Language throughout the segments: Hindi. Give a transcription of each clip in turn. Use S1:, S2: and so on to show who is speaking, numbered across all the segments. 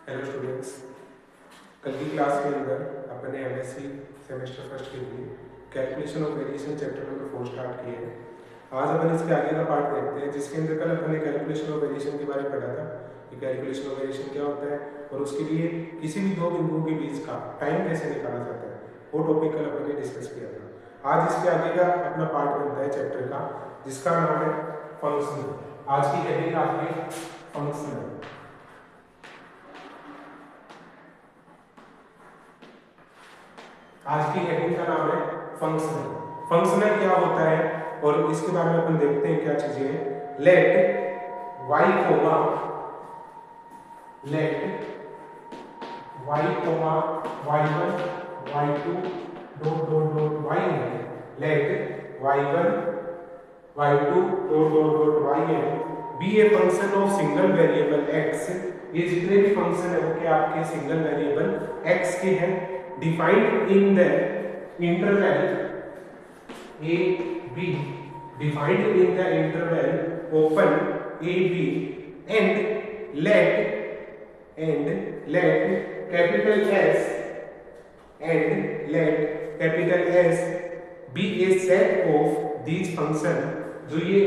S1: हेलो स्टूडेंट्स, कल की क्लास के अंदर अपने एमएससी सेमेस्टर फर्स्ट के लिए calculation of variation chapter number 4 start किए हैं। आज अपन इसके आगे का पार्ट देखते हैं, जिसके अंदर कल अपन ने कैलकुलेशन ऑफ वेरिएशन के बारे में पढ़ा था कि कैलकुलेशन ऑफ वेरिएशन क्या होता है और उसके लिए किसी भी दो बिंदुओं के बीच का टाइम कैसे निकाला जाता है, वो टॉपिक कल अपन ने डिस्कस किया था। आज इसके आगे का अपना पार्ट बनता है चैप्टर का, जिसका नाम है फंक्शनल। आज की हेडिंग आपकी फंक्शनल। आज की हेडिंग का नाम है फंक्शनल। फंक्शनल क्या होता है और इसके बारे में अपन देखते हैं क्या चीजें हैं। Let y comma y1 y2 dot dot dot y है। Let y1 y2 dot dot dot y है be a function of single variable x। ये जितने भी फंक्शन है वो क्या आपके सिंगल वेरिएबल x के हैं, defined in the interval a b, defined in the interval open a b, and let capital S be a set of these function। जो ये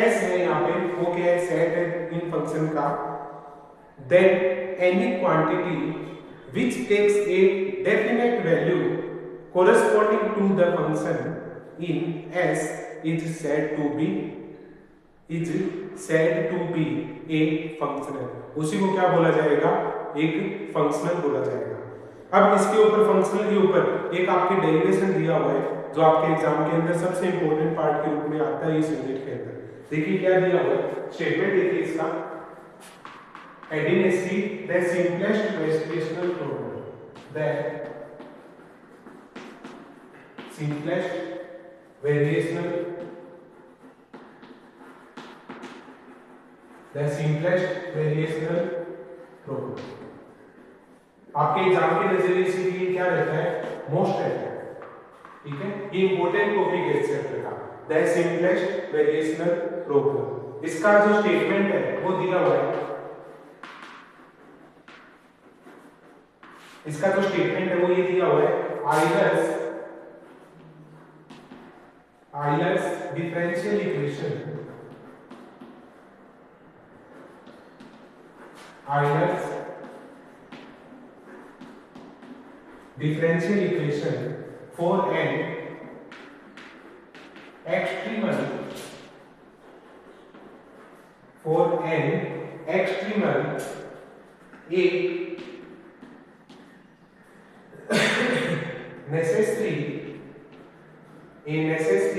S1: S है यहाँ पे वो क्या है, सेट है इन फंक्शन का। then any quantity which takes a definite value corresponding to the function in S is said to be a functional। उसी को क्या बोला जाएगा, एक फंक्शनल बोला जाएगा। अब इसके ऊपर फंक्शनल के ऊपर एक आपके डेरिवेशन दिया हुआ है जो आपके एग्जाम के अंदर सबसे इंपॉर्टेंट पार्ट के रूप में आता है इस यूनिट के अंदर। देखिए क्या दिया हुआ है, स्टेटमेंट देखिए इसका। Heading is the simplest variational problem, the simplest variational problem। आपके एग्जाम के नजरिए से ये क्या रहता है, मोस्ट रहता है, ठीक है। ये इंपॉर्टेंट टॉपिक है इस चैप्टर का, द सिंपलेस्ट वेरिएशनल प्रॉब्लम। इसका जो स्टेटमेंट है वो दिया हुआ है। इसका जो स्टेटमेंट है वो ये दिया हुआ है, Euler's differential equation, Euler's differential equation for an extremal a necessary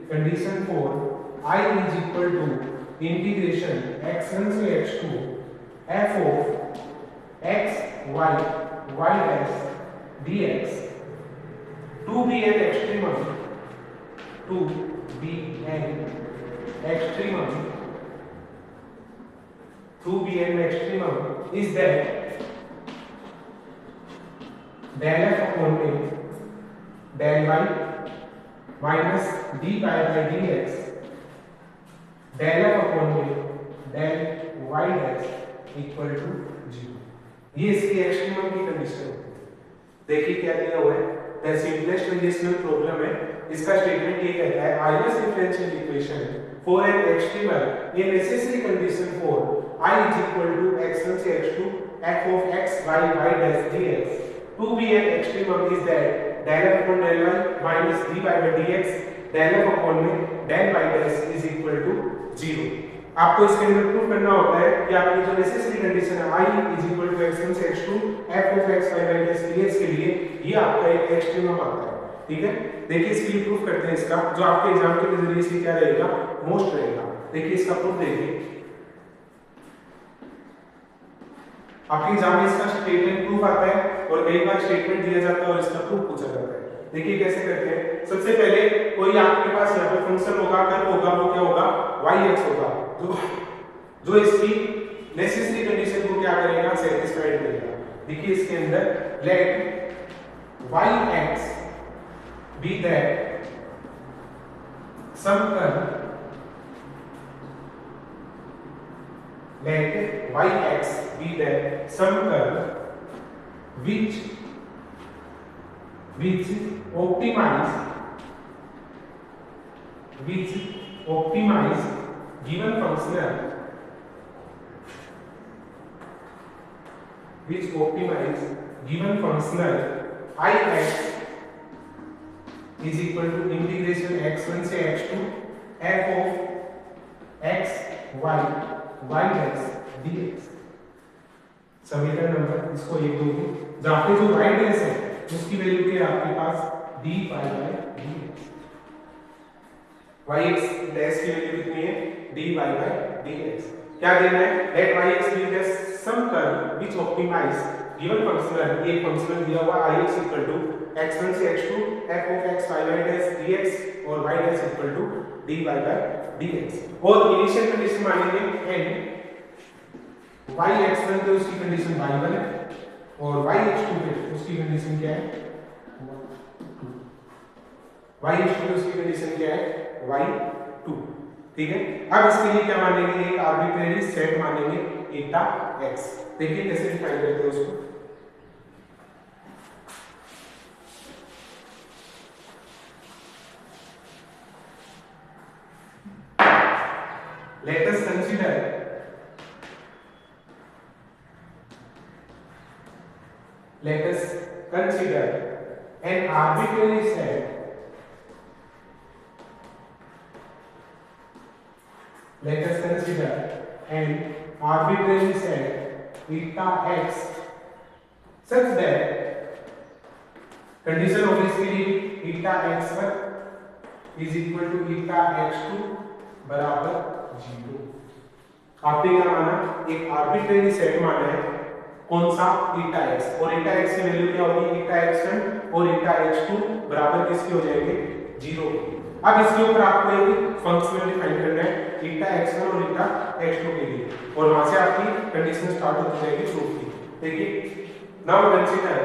S1: condition for I is equal to integration x1 से x2 f of x y y dash dx to be an extremum is that del f upon a del y minus dy by dx del f upon a del y dash equal to 0। ये इसकी एक्सट्रीमम की कंडीशन होती है। देखिए क्या दिया हुआ है, द सिंपलेस्ट वेरिएशनल प्रॉब्लम है। इसका स्टेटमेंट ये कहता है, Euler's differential equation for an extremal a necessary condition for I is equal to x1 से x2 f of x y y dash dx to be an extremum is that del f upon del y minus dy by dx del f upon del y dash is equal to 0। आपको इसके अंदर प्रूफ करना होता है कि आपकी जो नेसेसरी कंडीशन है I is equal to x1 से x2 f of x y y dash dx के लिए ये आपका एक एक्सट्रीमम आता है, ठीक है। देखिए इसके लिए प्रूफ करते हैं इसका, जो आपके एग्जाम के नजरिए से क्या रहेगा, मोस्ट रहेगा। देखिए इसका प्रूफ देखिए, आपके एग्जाम में इसका स्टेटमेंट प्रूफ आता है और कई बार स्टेटमेंट दिया जाता है और इसका प्रूफ पूछा जाता है। देखिए कैसे करते हैं। सबसे पहले कोई आपके पास यहाँ पे फंक्शन होगा, कर्व होगा, वो क्या होगा, y(x) होगा, जो इसकी नेसेसरी कंडीशन को क्या करेगा, सेटिस्फाइड करेगा। देखिए इसके अंदर late y(x) be that some curve let yx be the some curve which optimize given functional ix is equal to integration x1 से x2 f of x y y dash dx। समीकरण नंबर इसको एक दोगे जहां पे जो y डैश है उसकी वैल्यू क्या है आपके पास dy by dx। yx dash की वैल्यू कितनी है dy by dx। क्या देना है let yx be the some curve which optimize given functional एक फंक्शनल दिया हुआ ix equal to x1 से x2 f of x y dash dx और y dash equal to dy by dx। और इनिशियल कंडीशन मानेंगे n yx1 पे उसकी कंडीशन y1 है और yx2 पे उसकी कंडीशन क्या है yx2 पे उसकी कंडीशन क्या है y2। ठीक है अब इसके लिए क्या मानेंगे एक आर्बिट्रेरी सेट मानेंगे eta x। देखिए कैसे डिफाइन करते हैं उसको। Let us consider an arbitrary set eta x such that condition obviously eta x1 is equal to eta x2 बराबर 0। आपने क्या माना एक आर्बिट्रेरी सेट माना है कौन सा eta x और eta x की वैल्यू क्या होगी eta x1 और eta x2 बराबर किसके हो जाएंगे 0। अब इसके ऊपर आपको एक फंक्शनल डिफाइन करना है eta x1 और eta x2 के लिए और वहां से आपकी कंडीशन स्टार्ट हो जाएगी प्रूफ की। देखिए now consider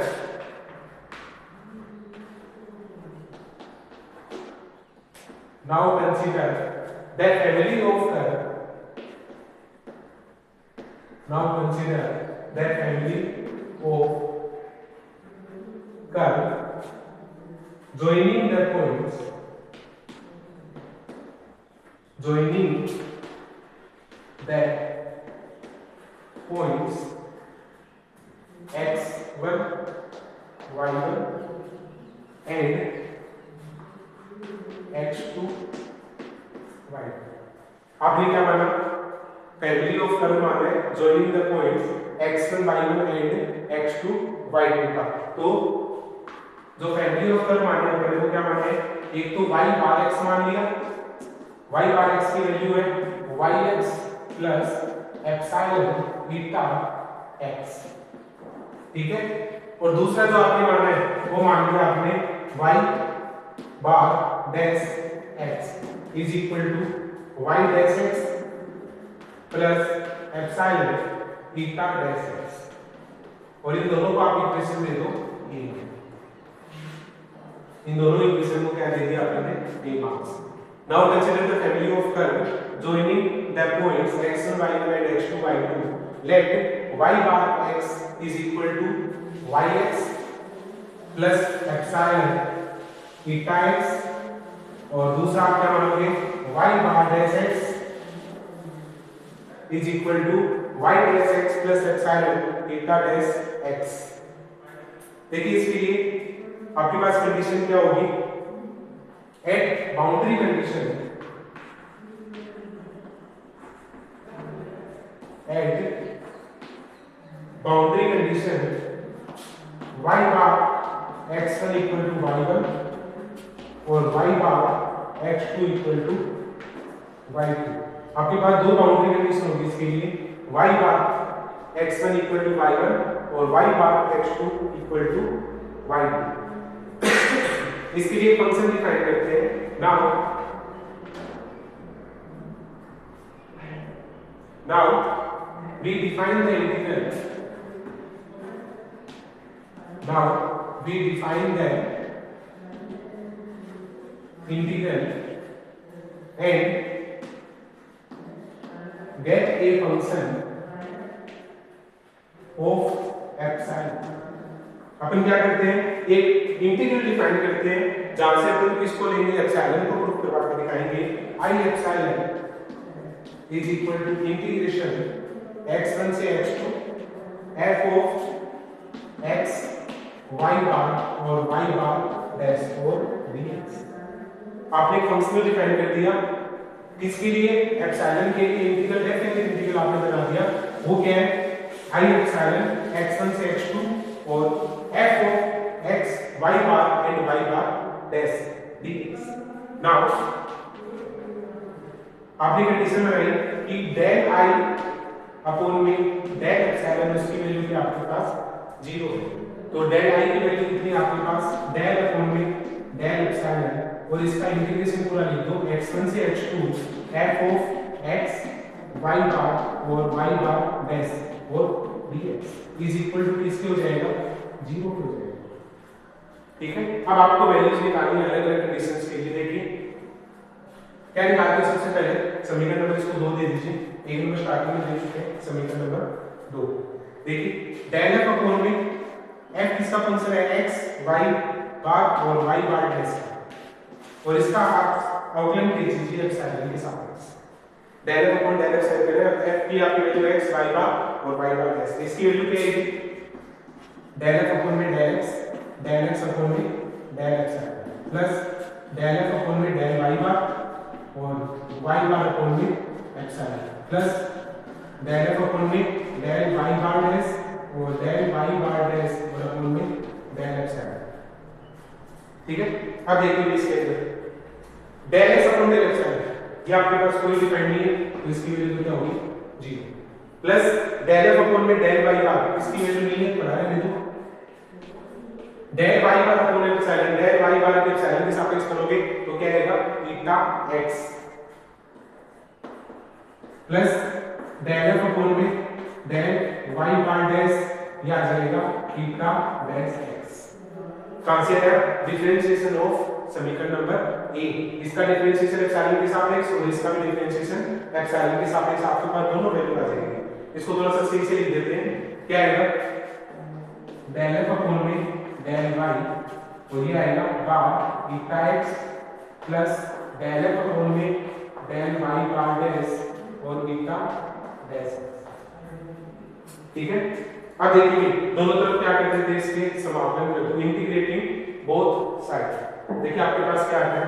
S1: the family of curve joining the points x1 y1 and x2 y। आपने क्या माना फैमिली ऑफ कर्व माना है joining the points x1 y1 and x2 y2 का। तो जो फैमिली ऑफ कर्व माने हैं पहले वो क्या माने एक तो y बार x मान लिया y बार x की वैल्यू है yx plus epsilon beta x। ठीक है और दूसरा जो आपने माना है वो मान लिया आपने y bar dash x is equal to y dash x plus epsilon beta dash x और इन दोनों को आप इक्वेशन दे दो a। इन दोनों इक्वेशन को क्या दे दिया आपने a marks. Now consider the family of curve joining the points x1 y1 and x2 y2 let y bar x is equal to yx plus epsilon eta x और दूसरा आप क्या मानोगे y bar dash x is equal to y dash x plus epsilon eta dash x। देखिए इसके लिए आपके पास कंडीशन क्या होगी at boundary condition y bar x1 equal to y1 और y bar x2 equal to y2। आपके पास दो बाउंड्री कंडीशन होगी इसके लिए y bar x1 equal to y1 और y bar x2 equal to y2। इसके लिए फंक्शन डिफाइन करते हैं। Now we define the integral and get a function of epsilon. अपन क्या करते हैं, एक इंटीग्रल डिफाइन करते हैं जहां से अपन किसको लेंगे, एप्सिलॉन को प्रूफ करवा के दिखाएंगे। I epsilon is equal to integration x1 से x2 f of x y bar और y बार डैश और dx। आपने एक फंक्शन डिफाइन कर दिया, किसके लिए, एप्सिलॉन के लिए। इंटीग्रल डेफिनेट इंटीग्रल आपने बना दिया, वो क्या है, आई एप्सिलॉन x1 से x2 और f of x y bar and y bar dash dx। Now आपने कंडीशन बनाई कि डेल i अपॉन में डेल एप्सिलॉन, उसकी वैल्यू क्या आपके पास 0 है। तो डेल i की वैल्यू कितनी है आपके पास, डेल अपॉन में डेल एप्सिलॉन, और इसका इंटीग्रेशन पूरा लिख दो x1 से x2 f of x y bar और y bar dash और dx इज इक्वल टू किसके हो जाएगा, 0 पे हो जाएगा। ठीक है, अब आपको वैल्यूज निकालनी है अलग अलग कंडीशंस के लिए। देखिए क्या निकालते हैं, सबसे पहले समीकरण नंबर इसको 2 दे दीजिए, एक नंबर स्टार्टिंग में दे चुके हैं, समीकरण नंबर 2। देखिए डेल f अपॉन में f किसका फंक्शन है, x y बार और y बार डैश, और इसका आप अवकलन कीजिए एप्सिलॉन के सापेक्ष। Del f upon del f set करें, f की आपकी वैल्यू x y बार और y बार डैश, इसकी वैल्यू क्या है, डेल f अपॉन में del x, del x upon में del epsilon plus del f upon में डेल y बार और y बार अपॉन में epsilon plus del f upon में डेल y बार डैश और डेल y बार डैश और अपॉन में डेल एप्सिलॉन। ठीक है, अब देखिए इसके अंदर del x upon del epsilon, ये आपके पास कोई डिपेंड नहीं है, तो इसकी वैल्यू क्या होगी, 0 प्लस डेल f अपॉन में डेल y बार, इसकी वैल्यू नहीं है, पढ़ा है नहीं, del y bar upon epsilon, del y bar के एप्सिलॉन के सापेक्ष करोगे तो क्या आएगा, theta x plus del f upon में डेल y बार डैश, ये आ जाएगा थीटा डैश x। कहां से आया, डिफरेंशिएशन ऑफ समीकरण नंबर ए, इसका डिफरेंशिएशन एप्सिलॉन के सापेक्ष और इसका भी डिफरेंशिएशन एप्सिलॉन के सापेक्ष, आपके पास दोनों वैल्यू आ जाएंगे। इसको थोड़ा सा सही से लिख देते हैं, क्या आएगा, डेल f अपॉन में डेल y और ये आएगा bar theta x plus del f upon में डेल y बार डैश और थीटा डैश। ठीक है, अब देखिए दोनों तरफ क्या करते थे, इसके समाकलन कर दो, इंटीग्रेटिंग बोथ साइड। देखिए आपके पास क्या है,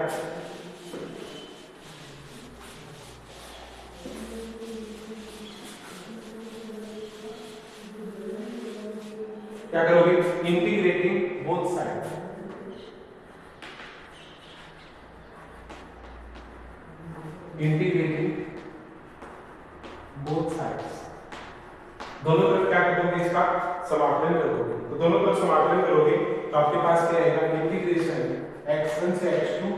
S1: क्या करोगे, integrating both side, integrating both sides, दोनों तरफ क्या कर दोगे, इसका समाकलन कर दोगे। तो दोनों तरफ समाकलन करोगे तो आपके पास क्या आएगा, इंटीग्रेशन x1 से x2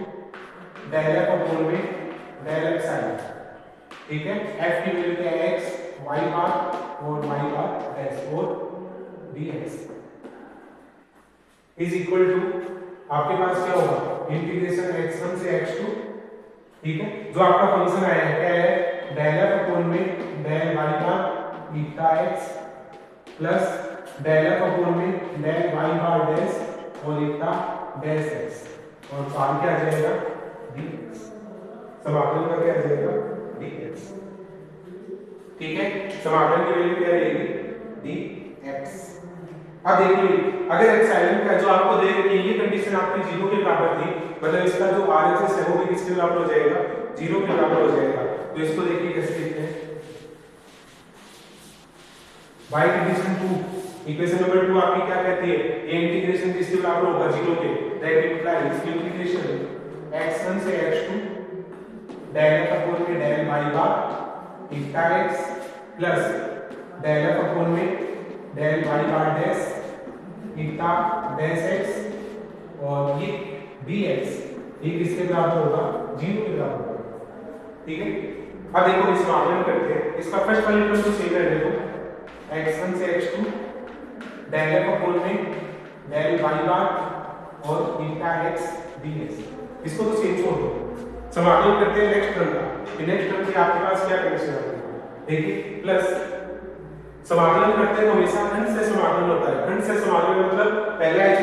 S1: डेल f अपॉन में डेल एप्सिलॉन। ठीक है, f की वैल्यू क्या है, x y बार और y बार डैश और dx इज इक्वल टू, आपके पास क्या होगा, इंटीग्रेशन x1 से x2। ठीक है, जो आपका फंक्शन आया है क्या है, डेल f अपॉन में del y bar theta x plus del f upon में डेल y बार डैश और थीटा डैश x, और बाहर क्या आ जाएगा, dx, समाकलन का क्या आ जाएगा, dx। ठीक है, समाकलन की वैल्यू क्या रहेगी, dx। अब देखिए अगर एप्सिलॉन का जो आपको दे रखी है, ये कंडीशन आपकी 0 के बराबर थी, मतलब इसका जो RHS है वो भी किसके बराबर हो जाएगा, 0 के बराबर हो जाएगा। तो इसको देखिए कैसे लिखते हैं, बाय कंडीशन 2, इक्वेशन नंबर 2 आपकी क्या कहती है, ये इंटीग्रेशन किसके बराबर होगा, 0 के, दैट इंप्लाइज इंटीग्रेशन x1 से x2 डेल f अपॉन में del y bar theta x plus del f upon में del y bar dash theta dash x और ये dx, ये किसके बराबर होगा, 0 के बराबर होगा। ठीक है, अब देखो इस समाकलन करते हैं, इसका फर्स्ट वाली टर्म तो सेम है, देखो x1 से x2 डेल f अपॉन में डेल y बार और थीटा x dx, इसको तो सेम छोड़ दो। समाकलन करते हैं नेक्स्ट टर्म का, नेक्स्ट टर्म की आपके पास क्या कंडीशन आती है, देखिए प्लस समाकलन करते हैं तो हमेशा खंड से समाकलन होता है। खंड से समाकलन मतलब पहला एच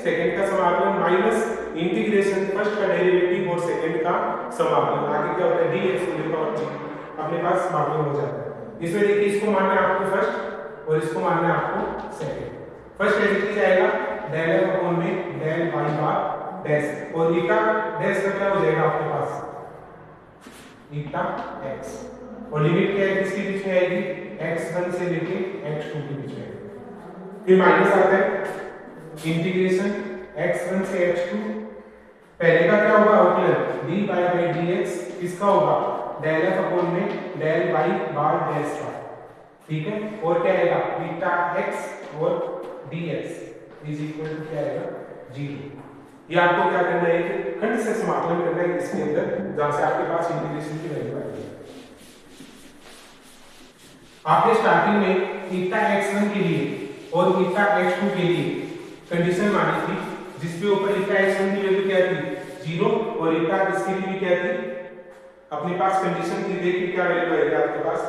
S1: सेकंड का समाकलन माइनस इंटीग्रेशन फर्स्ट का डेरिवेटिव और सेकंड का समाकलन, आगे क्या होता है dx अपने पास समाकलन हो जाता है। इसमें देखिए इसको मानना है आपको फर्स्ट और इसको मानना है आपको सेकंड। फर्स्ट एच आएगा डेल f अपॉन में डेल y बार डैश और ईटा डैश का क्या हो जाएगा आपके पास ईटा x और लिमिट क्या है किसके बीच में आएगी x1 से लेके x2 के बीच में। फिर माइनस आता है इंटीग्रेशन x1 से x2, पहले का क्या होगा अवकलन dy बाय dx किसका होगा डेल f अपॉन में डेल y बार डैश का, ठीक है। और क्या आएगा बीटा x और dx इज इक्वल टू क्या आएगा 0। ये आपको क्या करना है कि खंड से समाकलन करना है इसके अंदर जहां से आपके पास इंटीग्रेशन की वैल्यू आएगी। आपने स्टार्टिंग में ईटा x1 के लिए और ईटा x2 के लिए कंडीशन मानी थी जिसके ऊपर ईटा x1 की वैल्यू क्या थी 0 और ईटा इसके लिए भी क्या थी अपने पास कंडीशन थी। देखिए क्या वैल्यू आएगी आपके पास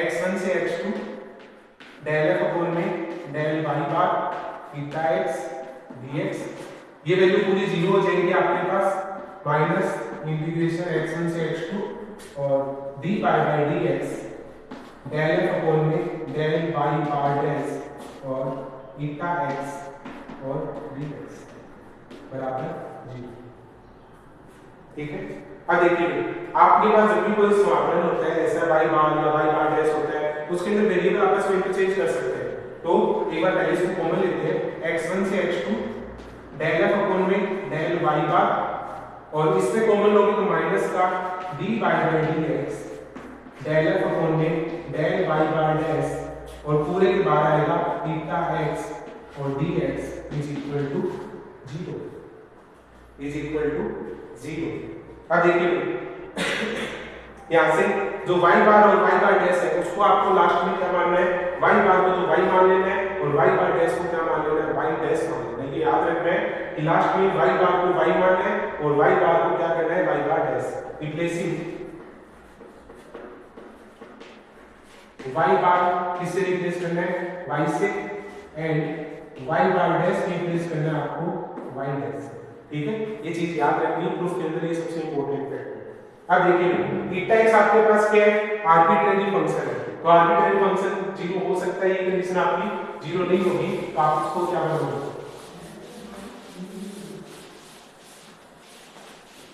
S1: x1 से x2 डेल f अपॉन में डेल y बार ईटा x dx, ये वैल्यू पूरी 0 हो जाएगी आपके पास माइनस इंटीग्रेशन x1 से x2 और dy by dx del f upon में डेल y बार डैश और ईटा x और dx बराबर 0, ठीक है। अब देखिए आपके पास जब भी कोई समाकलन होता है ऐसा y बार या y बार डैश होता है उसके अंदर वेरिएबल आपस में इंटरचेंज कर सकते हैं। तो एक बार पहले इसको कॉमन लेते हैं x1 से x2 डेल f अपॉन में डेल y बार और इसमें कॉमन लोगे तो माइनस का dy by dx del f upon में डेल y बार डैश और पूरे के बाहर आएगा ईटा x और dx is equal to 0 is equal to 0। अब देखिए यहाँ से जो y बार और y बार डैश है उसको आपको लास्ट में क्या मानना है y बार को तो y मान लेना है और y बार डैश को क्या मान लेना है y डैश मान लेना है। ये याद रखना है कि लास्ट में y बार को y मानना है और y बार को क्या करना है y bar dash. Replacing y बार किससे रिप्लेस करना है y से and y bar dash replace करना है आपको y डैश, ठीक है। ये चीज याद रखनी है प्रूफ के अंदर, ये सबसे इंपॉर्टेंट फैक्ट है। अब देखिए ईटा x आपके पास क्या है आर्बिट्रेरी फंक्शन है तो आर्बिट्रेरी फंक्शन 0 हो सकता है, ये कंडीशन आपकी 0 नहीं होगी तो आप इसको क्या करोगे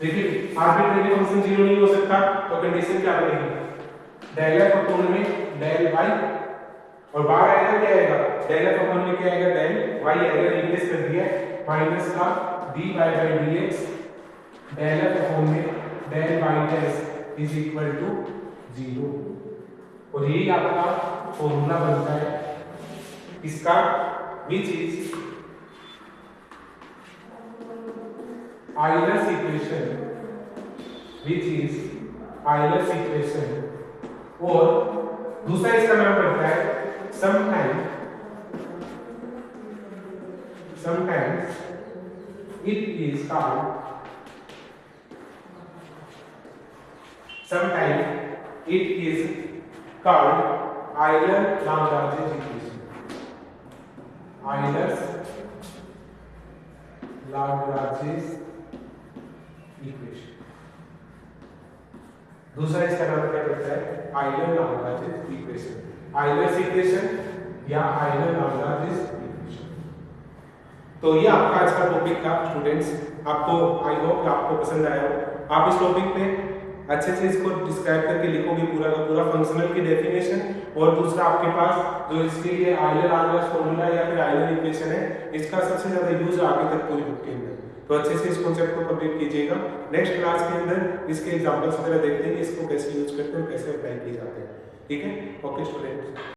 S1: देखिए आर्बिट्रेरी फंक्शन 0 नहीं हो सकता तो कंडीशन क्या बनेगी डेल f अपॉन में डेल y और बाहर आएगा क्या आएगा डेल f अपॉन में क्या आएगा डेल y आएगा, रिप्लेस कर दिया माइनस का dy by dx del f upon में del y dash is equal to 0 और यही आपका फॉर्मूला बनता है इसका which is Euler's equation, which is Euler's equation. और दूसरा इसका नाम पड़ता है sometimes it is called sometimes it is called Euler-Lagrange equation. Euler-Lagrange equation। दूसरा इसका नाम क्या पड़ता है Euler-Lagrange equation, Euler's equation या Euler-Lagrange equation। तो ये आपका आज का टॉपिक था स्टूडेंट्स, आपको आई होप आपको पसंद आया हो। आप इस टॉपिक पे अच्छे से इसको डिस्क्राइब करके लिखोगे पूरा का पूरा फंक्शनल की डेफिनेशन और दूसरा आपके पास जो इसके लिए आइलर फॉर्मूला या फिर आइलर इक्वेशन है इसका सबसे ज्यादा यूज आगे तक पूरी बुक के अंदर। तो अच्छे से इस कॉन्सेप्ट को कंप्लीट कीजिएगा। नेक्स्ट क्लास के अंदर इसके एग्जांपल्स वगैरह देखते हैं कि इसको कैसे यूज करते हैं और कैसे अप्लाई किए जाते हैं, ठीक है। Okay students.